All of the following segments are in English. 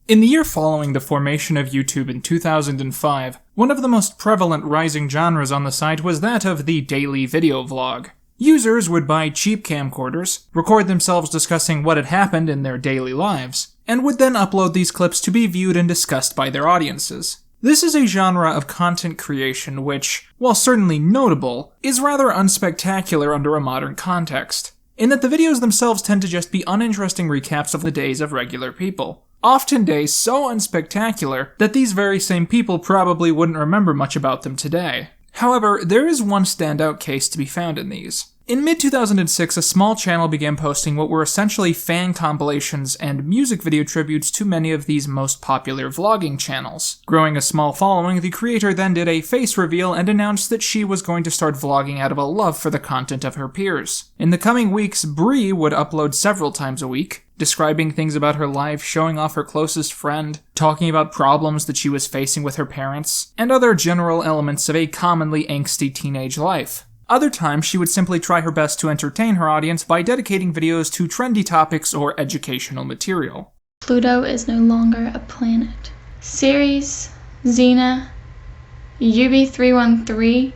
In the year following the formation of YouTube in 2005, one of the most prevalent rising genres on the site was that of the daily video vlog. Users would buy cheap camcorders, record themselves discussing what had happened in their daily lives, and would then upload these clips to be viewed and discussed by their audiences. This is a genre of content creation which, while certainly notable, is rather unspectacular under a modern context, in that the videos themselves tend to just be uninteresting recaps of the days of regular people. Often days so unspectacular that these very same people probably wouldn't remember much about them today. However, there is one standout case to be found in these. In mid-2006, a small channel began posting what were essentially fan compilations and music video tributes to many of these most popular vlogging channels. Growing a small following, the creator then did a face reveal and announced that she was going to start vlogging out of a love for the content of her peers. In the coming weeks, Bree would upload several times a week, describing things about her life, showing off her closest friend, talking about problems that she was facing with her parents, and other general elements of a commonly angsty teenage life. Other times, she would simply try her best to entertain her audience by dedicating videos to trendy topics or educational material. Pluto is no longer a planet. Ceres, Xena, UB313,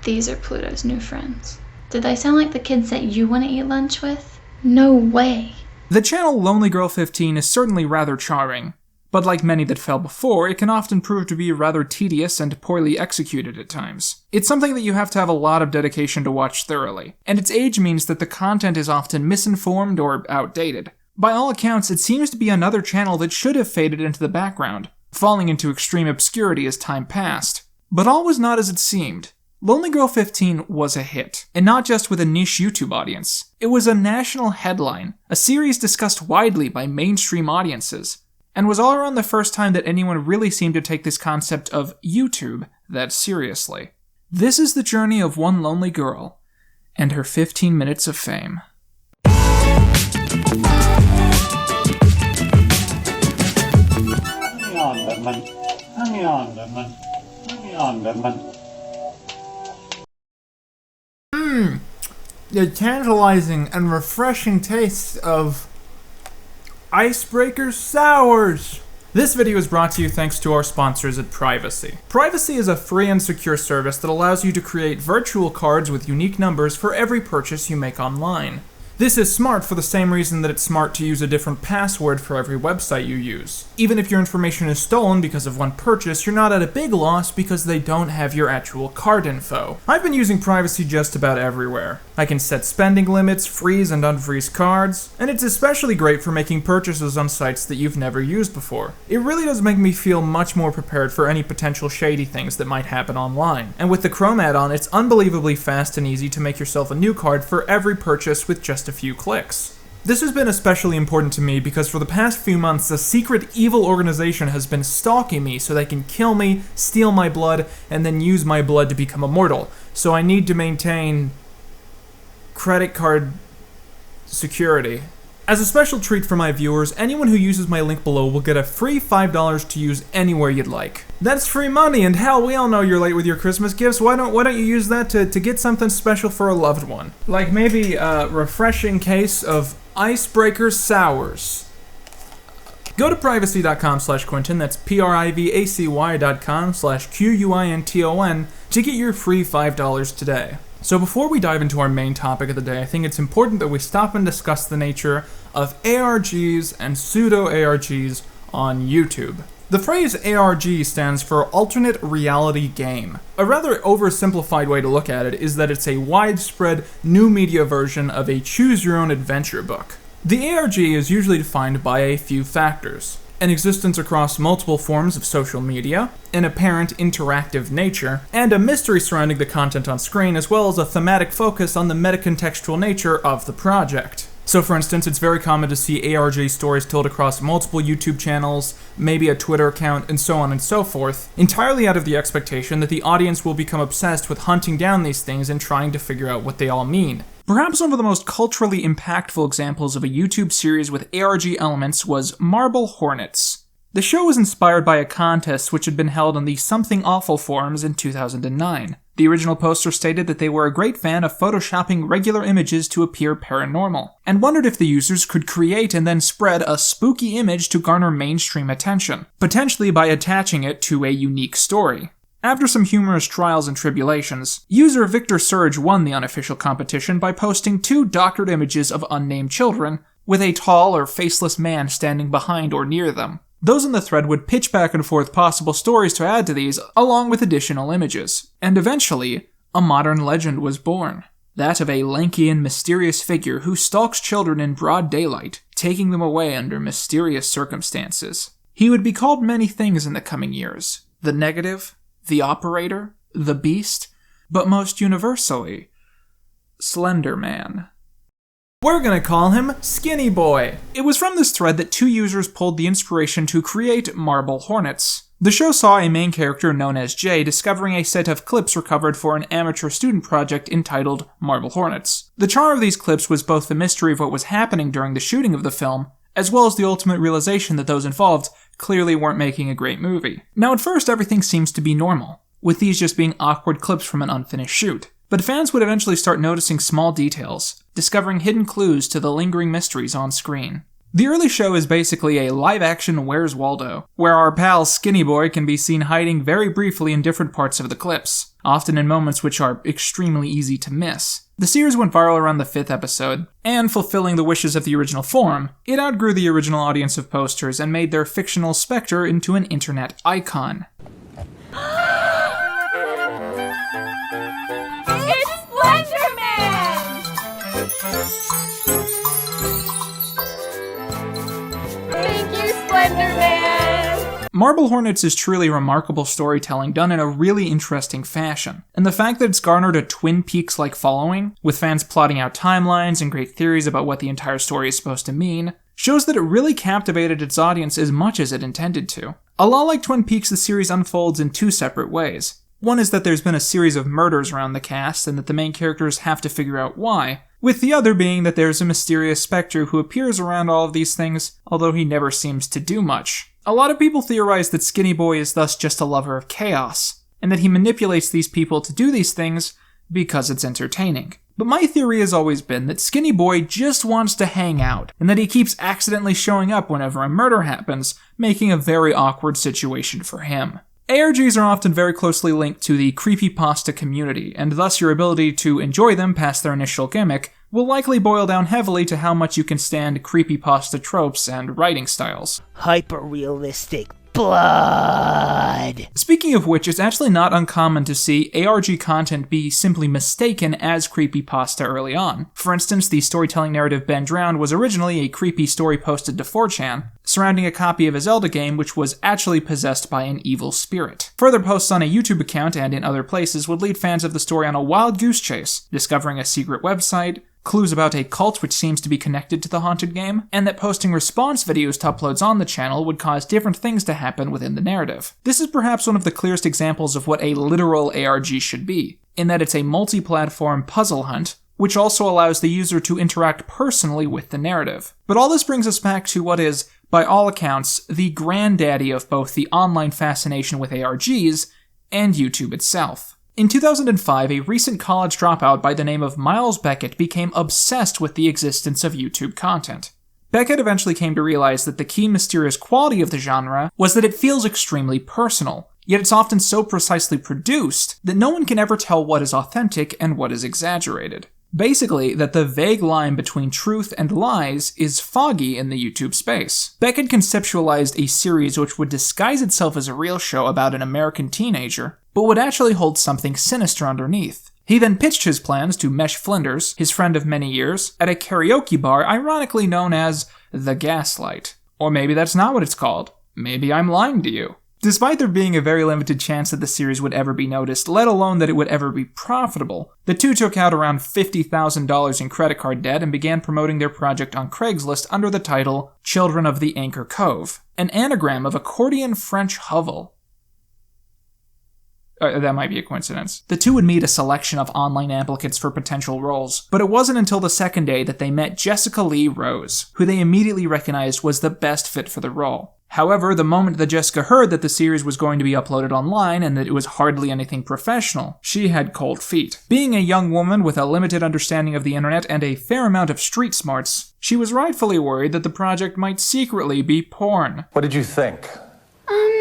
these are Pluto's new friends. Did they sound like the kids that you want to eat lunch with? No way. The channel Lonelygirl15 is certainly rather charming, but like many that fell before, it can often prove to be rather tedious and poorly executed at times. It's something that you have to have a lot of dedication to watch thoroughly, and its age means that the content is often misinformed or outdated. By all accounts, it seems to be another channel that should have faded into the background, falling into extreme obscurity as time passed. But all was not as it seemed. Lonelygirl15 was a hit, and not just with a niche YouTube audience. It was a national headline, a series discussed widely by mainstream audiences, and was all around the first time that anyone really seemed to take this concept of YouTube that seriously. This is the journey of one lonely girl, and her 15 minutes of fame. The tantalizing and refreshing taste of Icebreaker Sours! This video is brought to you thanks to our sponsors at Privacy. Privacy is a free and secure service that allows you to create virtual cards with unique numbers for every purchase you make online. This is smart for the same reason that it's smart to use a different password for every website you use. Even if your information is stolen because of one purchase, you're not at a big loss because they don't have your actual card info. I've been using Privacy just about everywhere. I can set spending limits, freeze and unfreeze cards, and it's especially great for making purchases on sites that you've never used before. It really does make me feel much more prepared for any potential shady things that might happen online. And with the Chrome add-on, it's unbelievably fast and easy to make yourself a new card for every purchase with just a few clicks. This has been especially important to me because for the past few months, a secret evil organization has been stalking me so they can kill me, steal my blood, and then use my blood to become immortal. So I need to maintain credit card security. As a special treat for my viewers, anyone who uses my link below will get a free $5 to use anywhere you'd like. That's free money, and hell, we all know you're late with your Christmas gifts. Why don't you use that to get something special for a loved one? Like maybe a refreshing case of Icebreaker Sours. Go to privacy.com/Quinton, that's privacy.com/QUINTON to get your free $5 today. So before we dive into our main topic of the day, I think it's important that we stop and discuss the nature of ARGs and pseudo-ARGs on YouTube. The phrase ARG stands for Alternate Reality Game. A rather oversimplified way to look at it is that it's a widespread new media version of a choose-your-own-adventure book. The ARG is usually defined by a few factors: an existence across multiple forms of social media, an apparent interactive nature, and a mystery surrounding the content on screen, as well as a thematic focus on the metacontextual nature of the project. So for instance, it's very common to see ARG stories told across multiple YouTube channels, maybe a Twitter account, and so on and so forth, entirely out of the expectation that the audience will become obsessed with hunting down these things and trying to figure out what they all mean. Perhaps one of the most culturally impactful examples of a YouTube series with ARG elements was Marble Hornets. The show was inspired by a contest which had been held on the Something Awful forums in 2009. The original poster stated that they were a great fan of photoshopping regular images to appear paranormal, and wondered if the users could create and then spread a spooky image to garner mainstream attention, potentially by attaching it to a unique story. After some humorous trials and tribulations, user Victor Surge won the unofficial competition by posting 2 doctored images of unnamed children, with a tall or faceless man standing behind or near them. Those in the thread would pitch back and forth possible stories to add to these, along with additional images. And eventually, a modern legend was born. That of a lanky and mysterious figure who stalks children in broad daylight, taking them away under mysterious circumstances. He would be called many things in the coming years. The Negative, the Operator, the Beast, but most universally, Slender Man. We're gonna call him Skinny Boy. It was from this thread that 2 users pulled the inspiration to create Marble Hornets. The show saw a main character known as Jay discovering a set of clips recovered for an amateur student project entitled Marble Hornets. The charm of these clips was both the mystery of what was happening during the shooting of the film, as well as the ultimate realization that those involved clearly weren't making a great movie. Now at first everything seems to be normal, with these just being awkward clips from an unfinished shoot. But fans would eventually start noticing small details, discovering hidden clues to the lingering mysteries on screen. The early show is basically a live-action Where's Waldo, where our pal Skinny Boy can be seen hiding very briefly in different parts of the clips, often in moments which are extremely easy to miss. The series went viral around the 5th episode, and fulfilling the wishes of the original form, it outgrew the original audience of posters and made their fictional specter into an internet icon. Marble Hornets is truly remarkable storytelling done in a really interesting fashion, and the fact that it's garnered a Twin Peaks-like following, with fans plotting out timelines and great theories about what the entire story is supposed to mean, shows that it really captivated its audience as much as it intended to. A lot like Twin Peaks, the series unfolds in 2 separate ways. One is that there's been a series of murders around the cast, and that the main characters have to figure out why, with the other being that there's a mysterious specter who appears around all of these things, although he never seems to do much. A lot of people theorize that Skinny Boy is thus just a lover of chaos, and that he manipulates these people to do these things because it's entertaining. But my theory has always been that Skinny Boy just wants to hang out, and that he keeps accidentally showing up whenever a murder happens, making a very awkward situation for him. ARGs are often very closely linked to the creepypasta community, and thus your ability to enjoy them past their initial gimmick will likely boil down heavily to how much you can stand creepypasta tropes and writing styles. Hyper-realistic blood! Speaking of which, it's actually not uncommon to see ARG content be simply mistaken as creepypasta early on. For instance, the storytelling narrative Ben Drowned was originally a creepy story posted to 4chan, surrounding a copy of a Zelda game which was actually possessed by an evil spirit. Further posts on a YouTube account and in other places would lead fans of the story on a wild goose chase, discovering a secret website, clues about a cult which seems to be connected to the haunted game, and that posting response videos to uploads on the channel would cause different things to happen within the narrative. This is perhaps one of the clearest examples of what a literal ARG should be, in that it's a multi-platform puzzle hunt, which also allows the user to interact personally with the narrative. But all this brings us back to what is, by all accounts, the granddaddy of both the online fascination with ARGs and YouTube itself. In 2005, a recent college dropout by the name of Miles Beckett became obsessed with the existence of YouTube content. Beckett eventually came to realize that the key mysterious quality of the genre was that it feels extremely personal, yet it's often so precisely produced that no one can ever tell what is authentic and what is exaggerated. Basically, that the vague line between truth and lies is foggy in the YouTube space. Beckett conceptualized a series which would disguise itself as a real show about an American teenager, but would actually hold something sinister underneath. He then pitched his plans to Mesh Flinders, his friend of many years, at a karaoke bar ironically known as The Gaslight. Or maybe that's not what it's called. Maybe I'm lying to you. Despite there being a very limited chance that the series would ever be noticed, let alone that it would ever be profitable, the two took out around $50,000 in credit card debt and began promoting their project on Craigslist under the title Children of the Anchor Cove, an anagram of Accordion French Hovel. That might be a coincidence. The two would meet a selection of online applicants for potential roles, but it wasn't until the second day that they met Jessica Lee Rose, who they immediately recognized was the best fit for the role. However, the moment that Jessica heard that the series was going to be uploaded online and that it was hardly anything professional, she had cold feet. Being a young woman with a limited understanding of the internet and a fair amount of street smarts, she was rightfully worried that the project might secretly be porn. What did you think?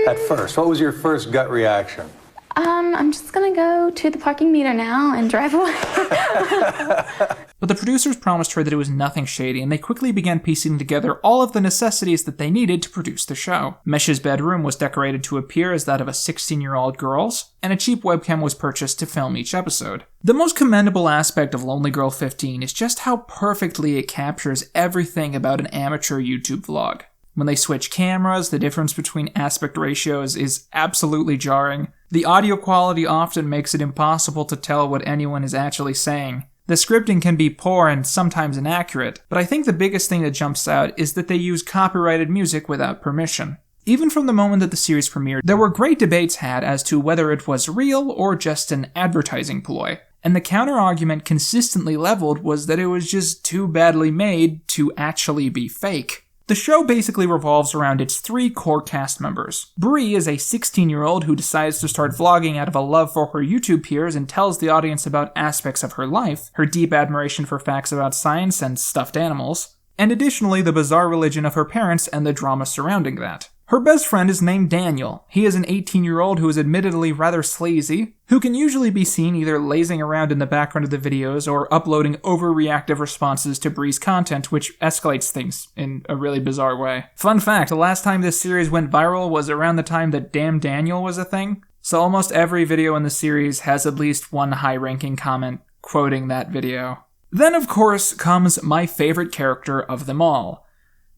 At first, what was your first gut reaction? I'm just gonna go to the parking meter now and drive away. But the producers promised her that it was nothing shady, and they quickly began piecing together all of the necessities that they needed to produce the show. Mesh's bedroom was decorated to appear as that of a 16-year-old girl's, and a cheap webcam was purchased to film each episode. The most commendable aspect of Lonelygirl15 is just how perfectly it captures everything about an amateur YouTube vlog. When they switch cameras, the difference between aspect ratios is absolutely jarring. The audio quality often makes it impossible to tell what anyone is actually saying. The scripting can be poor and sometimes inaccurate, but I think the biggest thing that jumps out is that they use copyrighted music without permission. Even from the moment that the series premiered, there were great debates had as to whether it was real or just an advertising ploy. And the counter-argument consistently leveled was that it was just too badly made to actually be fake. The show basically revolves around its 3 core cast members. Bree is a 16-year-old who decides to start vlogging out of a love for her YouTube peers and tells the audience about aspects of her life, her deep admiration for facts about science and stuffed animals, and additionally the bizarre religion of her parents and the drama surrounding that. Her best friend is named Daniel. He is an 18-year-old who is admittedly rather sleazy, who can usually be seen either lazing around in the background of the videos or uploading overreactive responses to Bree's content, which escalates things in a really bizarre way. Fun fact, the last time this series went viral was around the time that Damn Daniel was a thing, so almost every video in the series has at least one high-ranking comment quoting that video. Then, of course, comes my favorite character of them all,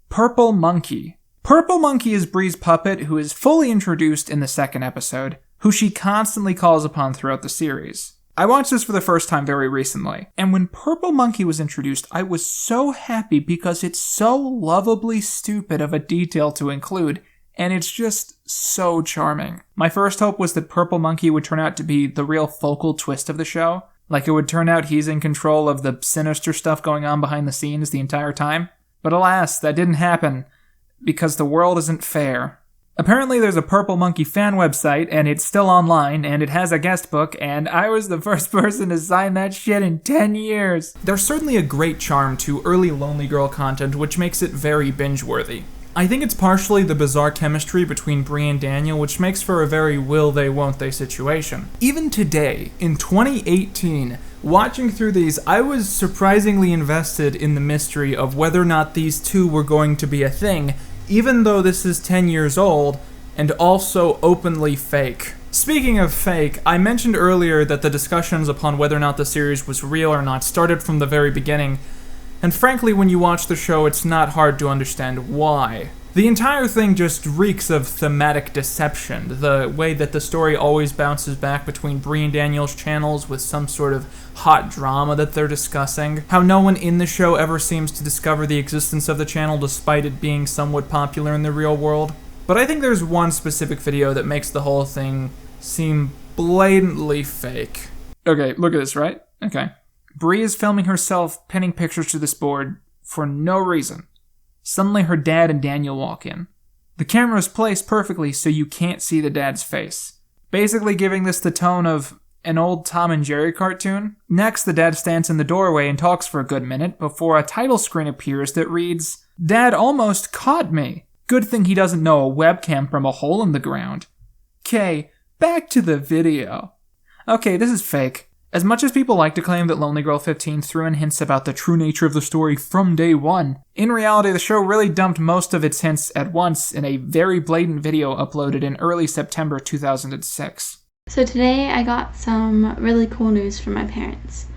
Purple Monkey. Purple Monkey is Bree's puppet, who is fully introduced in the second episode, who she constantly calls upon throughout the series. I watched this for the first time very recently, and when Purple Monkey was introduced, I was so happy because it's so lovably stupid of a detail to include, and it's just so charming. My first hope was that Purple Monkey would turn out to be the real focal twist of the show, like it would turn out he's in control of the sinister stuff going on behind the scenes the entire time. But alas, that didn't happen. Because the world isn't fair. Apparently there's a Purple Monkey fan website, and it's still online, and it has a guest book, and I was the first person to sign that shit in 10 years. There's certainly a great charm to early Lonely Girl content, which makes it very binge-worthy. I think it's partially the bizarre chemistry between Bree and Daniel, which makes for a very will-they, won't-they situation. Even today, in 2018, watching through these, I was surprisingly invested in the mystery of whether or not these two were going to be a thing, even though this is 10 years old, and also openly fake. Speaking of fake, I mentioned earlier that the discussions upon whether or not the series was real or not started from the very beginning, and frankly, when you watch the show, it's not hard to understand why. The entire thing just reeks of thematic deception, the way that the story always bounces back between Bree and Daniel's channels with some sort of hot drama that they're discussing, how no one in the show ever seems to discover the existence of the channel despite it being somewhat popular in the real world. But I think there's one specific video that makes the whole thing seem blatantly fake. Okay, look at this, right? Okay. Bree is filming herself pinning pictures to this board for no reason. Suddenly her dad and Daniel walk in. The camera is placed perfectly so you can't see the dad's face, basically giving this the tone of an old Tom and Jerry cartoon. Next, the dad stands in the doorway and talks for a good minute before a title screen appears that reads, "Dad almost caught me. Good thing he doesn't know a webcam from a hole in the ground." Okay, back to the video. Okay, this is fake. As much as people like to claim that Lonelygirl15 threw in hints about the true nature of the story from day one, in reality the show really dumped most of its hints at once in a very blatant video uploaded in early September 2006. So today I got some really cool news from my parents.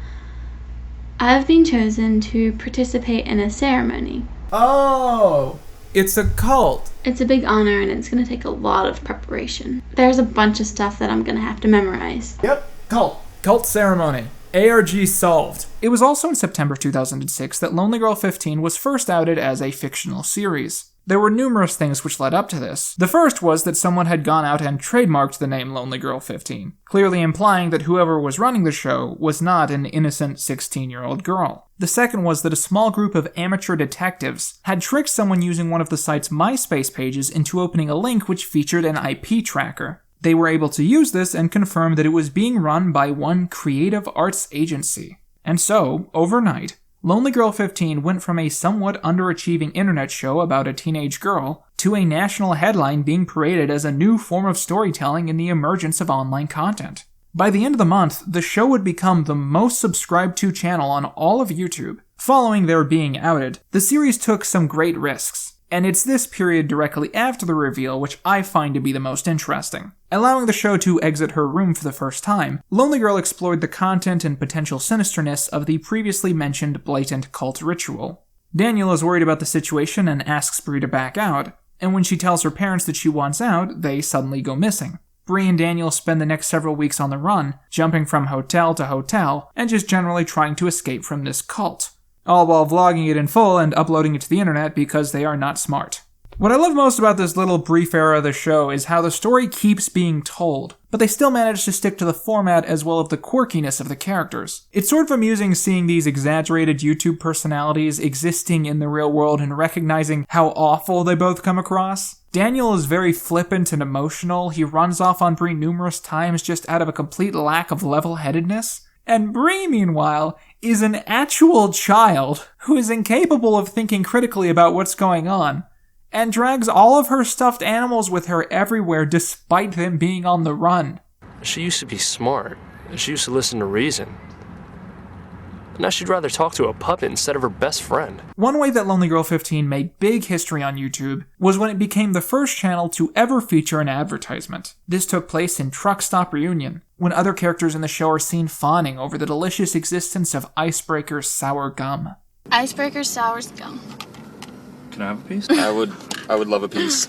I've been chosen to participate in a ceremony. Oh, it's a cult. It's a big honor and it's going to take a lot of preparation. There's a bunch of stuff that I'm going to have to memorize. Yep, cult. Cult ceremony. ARG solved. It was also in September 2006 that Lonelygirl15 was first outed as a fictional series. There were numerous things which led up to this. The first was that someone had gone out and trademarked the name Lonelygirl15, clearly implying that whoever was running the show was not an innocent 16-year-old girl. The second was that a small group of amateur detectives had tricked someone using one of the site's MySpace pages into opening a link which featured an IP tracker. They were able to use this and confirm that it was being run by one creative arts agency. And so, overnight, Lonelygirl15 went from a somewhat underachieving internet show about a teenage girl to a national headline being paraded as a new form of storytelling in the emergence of online content. By the end of the month, the show would become the most subscribed to channel on all of YouTube. Following their being outed, the series took some great risks. And it's this period directly after the reveal which I find to be the most interesting. Allowing the show to exit her room for the first time, Lonely Girl explored the content and potential sinisterness of the previously mentioned blatant cult ritual. Daniel is worried about the situation and asks Bree to back out, and when she tells her parents that she wants out, they suddenly go missing. Bree and Daniel spend the next several weeks on the run, jumping from hotel to hotel, and just generally trying to escape from this cult. All while vlogging it in full and uploading it to the internet because they are not smart. What I love most about this little brief era of the show is how the story keeps being told, but they still manage to stick to the format as well as the quirkiness of the characters. It's sort of amusing seeing these exaggerated YouTube personalities existing in the real world and recognizing how awful they both come across. Daniel is very flippant and emotional. He runs off on Bree numerous times just out of a complete lack of level-headedness. And Bree, meanwhile, is an actual child who is incapable of thinking critically about what's going on, and drags all of her stuffed animals with her everywhere despite them being on the run. She used to be smart. She used to listen to reason. Now she'd rather talk to a puppet instead of her best friend. One way that Lonelygirl15 made big history on YouTube was when it became the first channel to ever feature an advertisement. This took place in Truck Stop Reunion, when other characters in the show are seen fawning over the delicious existence of Icebreaker's sour gum. Icebreaker's sour gum. Can I have a piece? I would love a piece.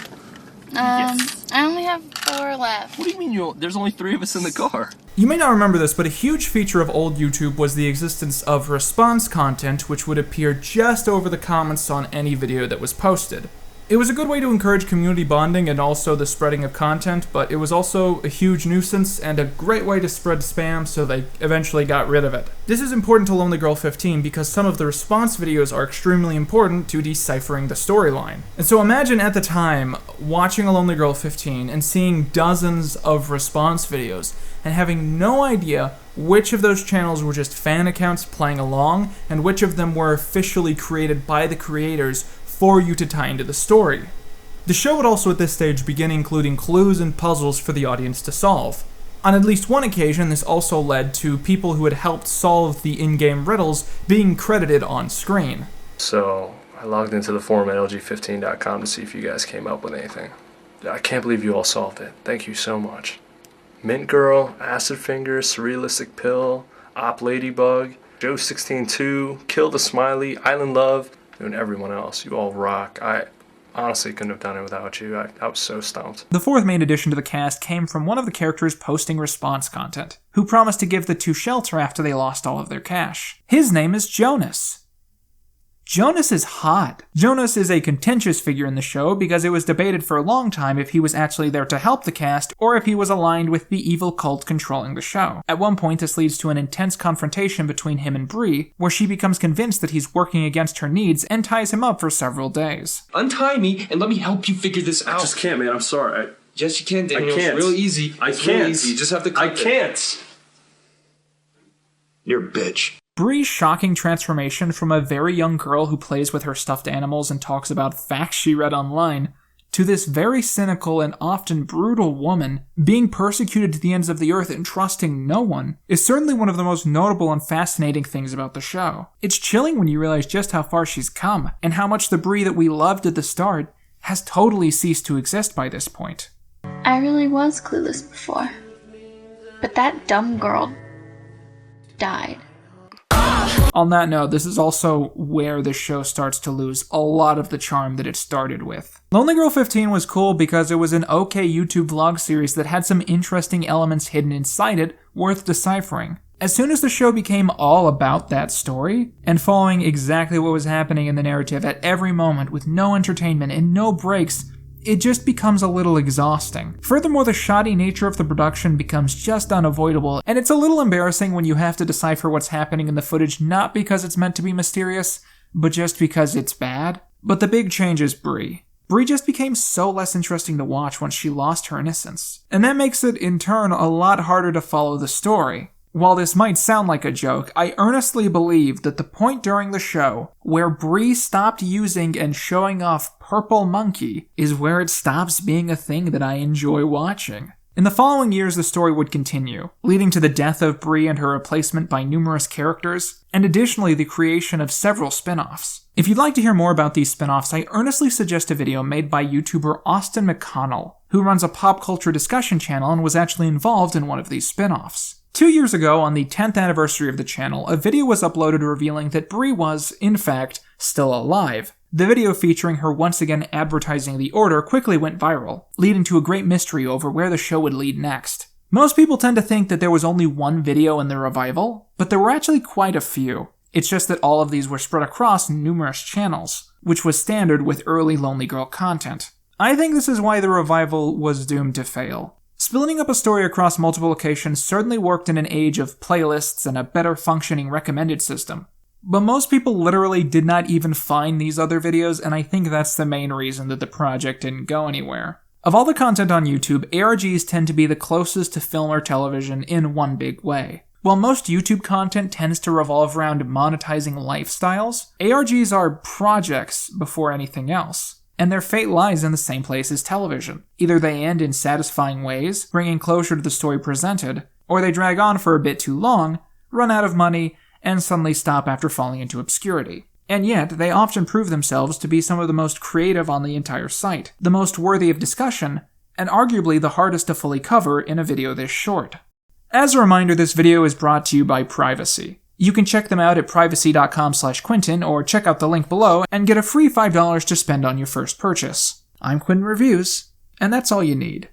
Yes. I only have 4 left. What do you mean there's only 3 of us in the car? You may not remember this, but a huge feature of old YouTube was the existence of response content, which would appear just over the comments on any video that was posted. It was a good way to encourage community bonding and also the spreading of content, but it was also a huge nuisance and a great way to spread spam, so they eventually got rid of it. This is important to Lonelygirl15 because some of the response videos are extremely important to deciphering the storyline. And so imagine at the time watching a Lonelygirl15 and seeing dozens of response videos and having no idea which of those channels were just fan accounts playing along and which of them were officially created by the creators for you to tie into the story. The show would also at this stage begin including clues and puzzles for the audience to solve. On at least one occasion, this also led to people who had helped solve the in-game riddles being credited on screen. So I logged into the forum at LG15.com to see if you guys came up with anything. I can't believe you all solved it. Thank you so much. Mint Girl, Acid Finger, Surrealistic Pill, Op Ladybug, Joe162, Kill the Smiley, Island Love, and everyone else. You all rock. I honestly couldn't have done it without you. I was so stumped. The fourth main addition to the cast came from one of the characters posting response content, who promised to give the two shelter after they lost all of their cash. His name is Jonas. Jonas is hot. Jonas is a contentious figure in the show because it was debated for a long time if he was actually there to help the cast or if he was aligned with the evil cult controlling the show. At one point, this leads to an intense confrontation between him and Bree, where she becomes convinced that he's working against her needs and ties him up for several days. Untie me and let me help you figure this out. I just can't, man. I'm sorry. Yes, you can, Daniel. I can't. It's real easy. I It's can't. real easy. You just have to click I can't. You're a bitch. Bree's shocking transformation from a very young girl who plays with her stuffed animals and talks about facts she read online, to this very cynical and often brutal woman being persecuted to the ends of the earth and trusting no one, is certainly one of the most notable and fascinating things about the show. It's chilling when you realize just how far she's come, and how much the Bree that we loved at the start has totally ceased to exist by this point. I really was clueless before. But that dumb girl died. On that note, this is also where the show starts to lose a lot of the charm that it started with. Lonelygirl15 was cool because it was an okay YouTube vlog series that had some interesting elements hidden inside it worth deciphering. As soon as the show became all about that story, and following exactly what was happening in the narrative at every moment with no entertainment and no breaks, it just becomes a little exhausting. Furthermore, the shoddy nature of the production becomes just unavoidable, and it's a little embarrassing when you have to decipher what's happening in the footage not because it's meant to be mysterious, but just because it's bad. But the big change is Bree. Bree just became so less interesting to watch once she lost her innocence. And that makes it, in turn, a lot harder to follow the story. While this might sound like a joke, I earnestly believe that the point during the show where Bree stopped using and showing off Purple Monkey is where it stops being a thing that I enjoy watching. In the following years, the story would continue, leading to the death of Bree and her replacement by numerous characters, and additionally the creation of several spin-offs. If you'd like to hear more about these spin-offs, I earnestly suggest a video made by YouTuber Austin McConnell, who runs a pop culture discussion channel and was actually involved in one of these spin-offs. 2 years ago, on the 10th anniversary of the channel, a video was uploaded revealing that Bree was, in fact, still alive. The video featuring her once again advertising the Order quickly went viral, leading to a great mystery over where the show would lead next. Most people tend to think that there was only one video in the revival, but there were actually quite a few. It's just that all of these were spread across numerous channels, which was standard with early Lonely Girl content. I think this is why the revival was doomed to fail. Splitting up a story across multiple locations certainly worked in an age of playlists and a better functioning recommended system. But most people literally did not even find these other videos, and I think that's the main reason that the project didn't go anywhere. Of all the content on YouTube, ARGs tend to be the closest to film or television in one big way. While most YouTube content tends to revolve around monetizing lifestyles, ARGs are projects before anything else. And their fate lies in the same place as television. Either they end in satisfying ways, bringing closure to the story presented, or they drag on for a bit too long, run out of money, and suddenly stop after falling into obscurity. And yet, they often prove themselves to be some of the most creative on the entire site, the most worthy of discussion, and arguably the hardest to fully cover in a video this short. As a reminder, this video is brought to you by Privacy. You can check them out at privacy.com/Quinton or check out the link below and get a free $5 to spend on your first purchase. I'm Quinton Reviews, and that's all you need.